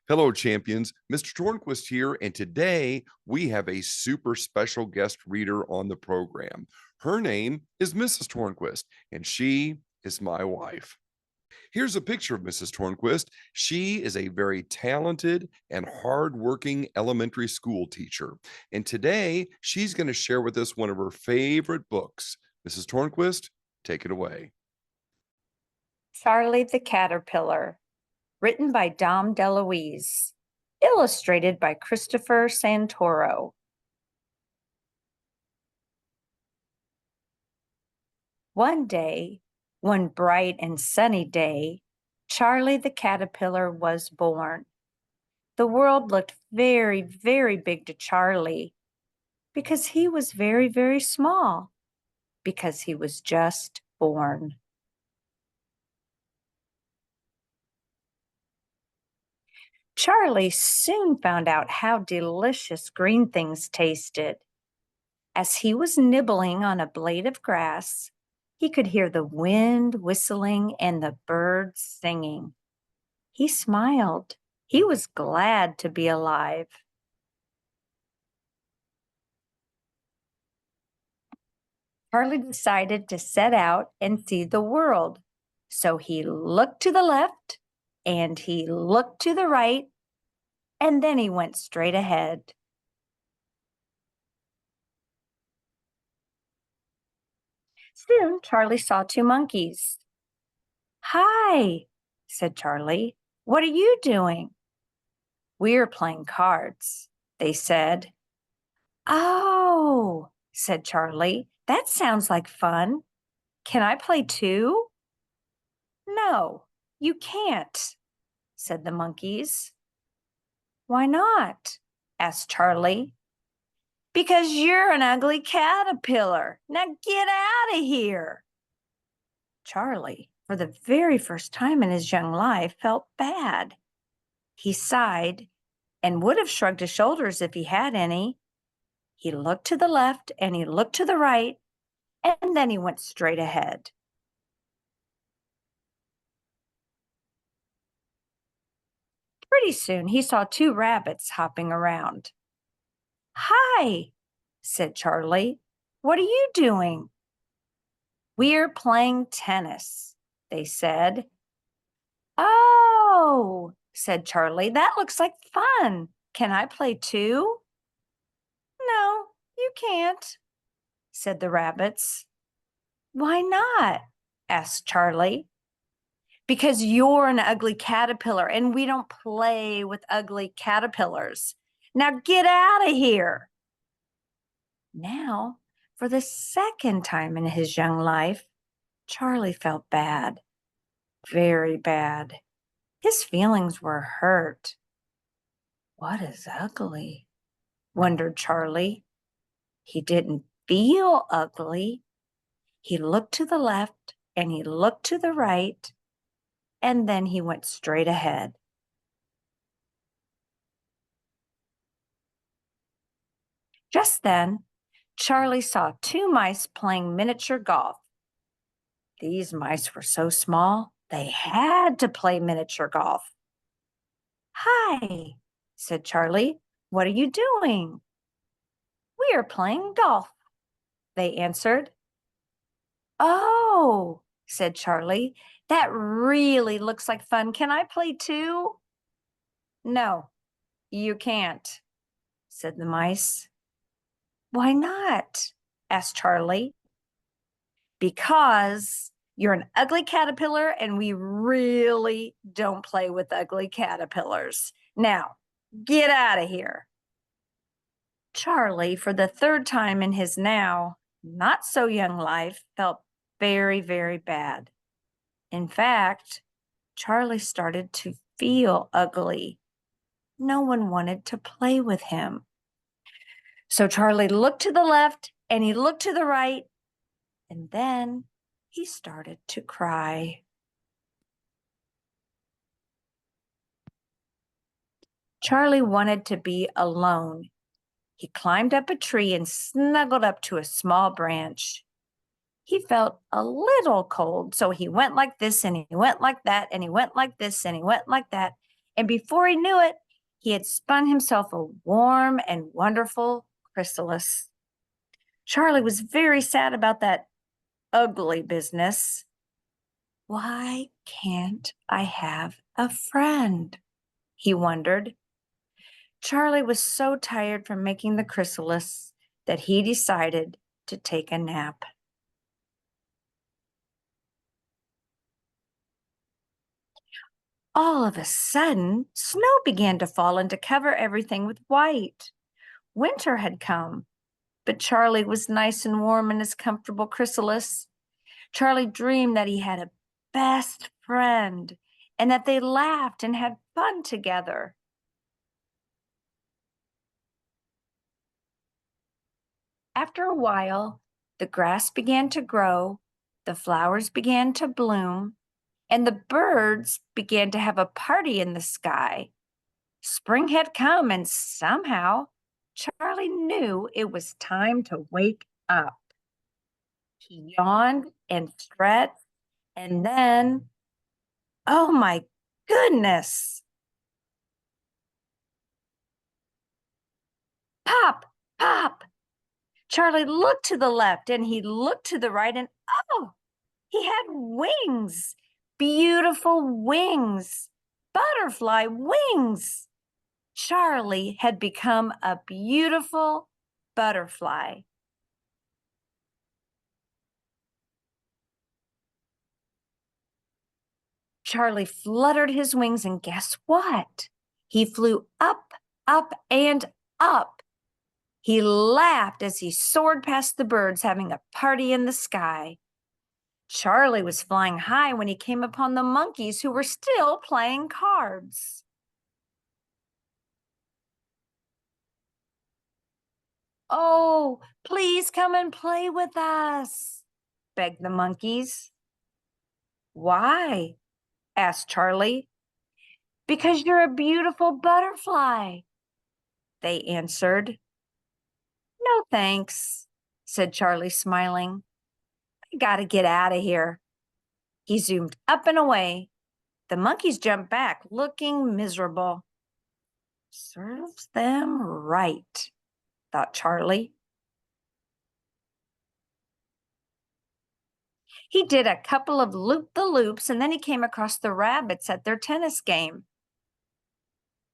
Hello, champions. Mr. Tornquist here, and today we have a super special guest reader on the program. Her name is Mrs. Tornquist, and she is my wife. Here's a picture of Mrs. Tornquist. She is a very talented and hardworking elementary school teacher. And today she's going to share with us one of her favorite books. Mrs. Tornquist, take it away. Charlie the Caterpillar, written by Dom De Luise, illustrated by Christopher Santoro. One day, one bright and sunny day, Charlie the Caterpillar was born. The world looked very, very big to Charlie because he was very, very small, because he was just born. Charlie soon found out how delicious green things tasted. As he was nibbling on a blade of grass, he could hear the wind whistling and the birds singing. He smiled. He was glad to be alive. Charlie decided to set out and see the world. So he looked to the left and he looked to the right, and then he went straight ahead. Soon, Charlie saw two monkeys. "Hi," said Charlie. "What are you doing?" "We're playing cards," they said. "Oh," said Charlie, "that sounds like fun. Can I play too?" "No, you can't," said the monkeys. "Why not?" asked Charlie. "Because you're an ugly caterpillar. Now get out of here." Charlie, for the very first time in his young life, felt bad. He sighed and would have shrugged his shoulders if he had any. He looked to the left and he looked to the right, and then he went straight ahead. Pretty soon he saw two rabbits hopping around. "Hi," said Charlie. "What are you doing?" "We're playing tennis," they said. "Oh," said Charlie, "that looks like fun. Can I play too?" "No, you can't," said the rabbits. "Why not?" asked Charlie. "Because you're an ugly caterpillar and we don't play with ugly caterpillars. Now get out of here." Now, for the second time in his young life, Charlie felt bad, very bad. His feelings were hurt. What is ugly? Wondered Charlie. He didn't feel ugly. He looked to the left and he looked to the right, and then he went straight ahead. Just then, Charlie saw two mice playing miniature golf. These mice were so small, they had to play miniature golf. "Hi," said Charlie. "What are you doing?" "We are playing golf," they answered. "Oh," said Charlie, "that really looks like fun. Can I play too?" "No, you can't," said the mice. "Why not?" asked Charlie. "Because you're an ugly caterpillar and we really don't play with ugly caterpillars. Now, get out of here." Charlie, for the third time in his now not so young life, felt very, very bad. In fact, Charlie started to feel ugly. No one wanted to play with him. So Charlie looked to the left and he looked to the right, and then he started to cry. Charlie wanted to be alone. He climbed up a tree and snuggled up to a small branch. He felt a little cold, so he went like this and he went like that and he went like this and he went like that. And before he knew it, he had spun himself a warm and wonderful chrysalis. Charlie was very sad about that ugly business. Why can't I have a friend? He wondered. Charlie was so tired from making the chrysalis that he decided to take a nap. All of a sudden, snow began to fall and to cover everything with white. Winter had come, but Charlie was nice and warm in his comfortable chrysalis. Charlie dreamed that he had a best friend and that they laughed and had fun together. After a while, the grass began to grow, the flowers began to bloom, and the birds began to have a party in the sky. Spring had come, and somehow Charlie knew it was time to wake up. He yawned and stretched, and then, oh my goodness! Pop, pop! Charlie looked to the left and he looked to the right, and oh, he had wings, beautiful wings, butterfly wings. Charlie had become a beautiful butterfly. Charlie fluttered his wings, and guess what? He flew up, up, and up. He laughed as he soared past the birds, having a party in the sky. Charlie was flying high when he came upon the monkeys, who were still playing cards. "Oh, please come and play with us," begged the monkeys. "Why?" asked Charlie. "Because you're a beautiful butterfly," they answered. "No, thanks," said Charlie, smiling. "I gotta get out of here." He zoomed up and away. The monkeys jumped back, looking miserable. "Serves them right," thought Charlie. He did a couple of loop-the-loops, and then he came across the rabbits at their tennis game.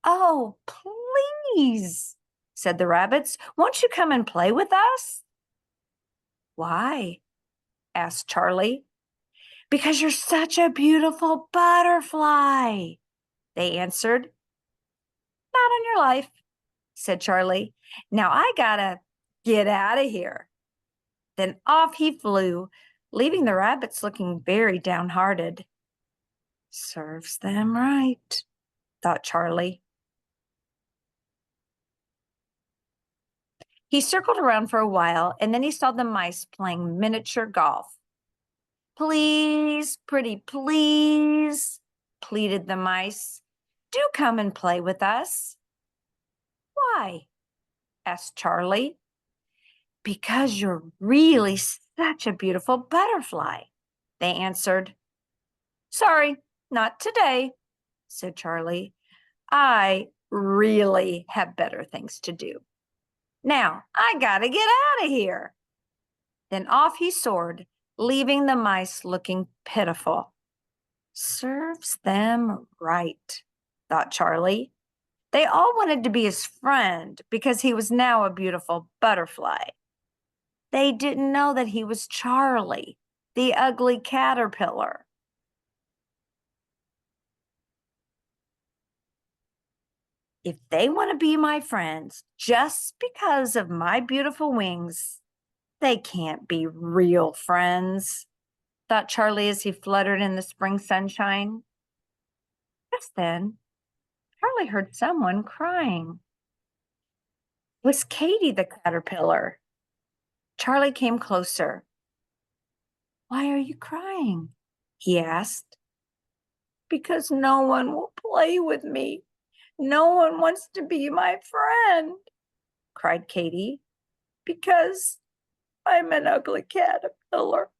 "Oh, please," said the rabbits, "won't you come and play with us?" "Why?" asked Charlie. "Because you're such a beautiful butterfly," they answered. "Not on your life," said Charlie. "Now I gotta get out of here." Then off he flew, leaving the rabbits looking very downhearted. "Serves them right," thought Charlie. He circled around for a while, and then he saw the mice playing miniature golf. "Please, pretty please," pleaded the mice. "Do come and play with us." "Why?" asked Charlie. "Because you're really such a beautiful butterfly," they answered. "Sorry, not today," said Charlie. "I really have better things to do. Now I gotta get out of here." Then off he soared, leaving the mice looking pitiful. "Serves them right," thought Charlie. They all wanted to be his friend because he was now a beautiful butterfly. They didn't know that he was Charlie, the ugly caterpillar. If they want to be my friends just because of my beautiful wings, they can't be real friends, thought Charlie as he fluttered in the spring sunshine. Just then, Charlie heard someone crying. It was Katy the caterpillar. Charlie came closer. "Why are you crying?" he asked. "Because no one will play with me. No one wants to be my friend," cried Katy. "Because I'm an ugly caterpillar."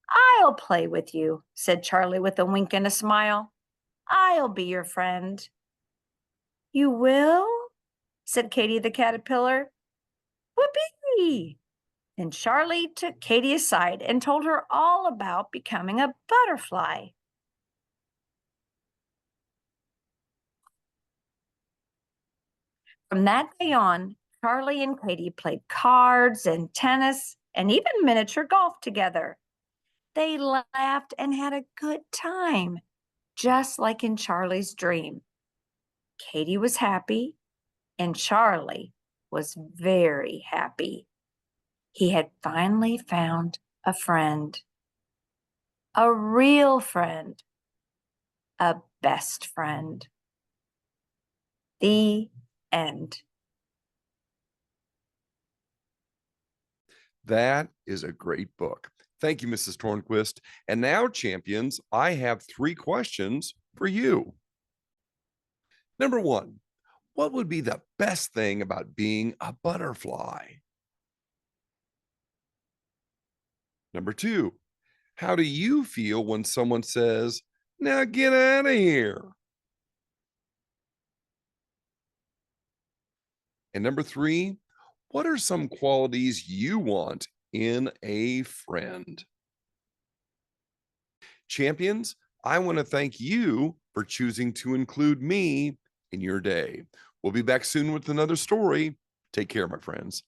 "I'll play with you," said Charlie with a wink and a smile. I'll be your friend." "You will?" said Katy the caterpillar. "Whoopee!" And Charlie took Katy aside and told her all about becoming a butterfly. From that day on, Charlie and Katy played cards and tennis and even miniature golf together. They laughed and had a good time, just like in Charlie's dream. Katy was happy, and Charlie was very happy. He had finally found a friend, a real friend, a best friend. The end. That is a great book. Thank you, Mrs. Tornquist. And now, champions, I have 3 questions for you. Number 1, what would be the best thing about being a butterfly? Number 2, how do you feel when someone says, "Now get out of here"? And number 3, what are some qualities you want in a friend? Champions, I want to thank you for choosing to include me in your day. We'll be back soon with another story. Take care, my friends.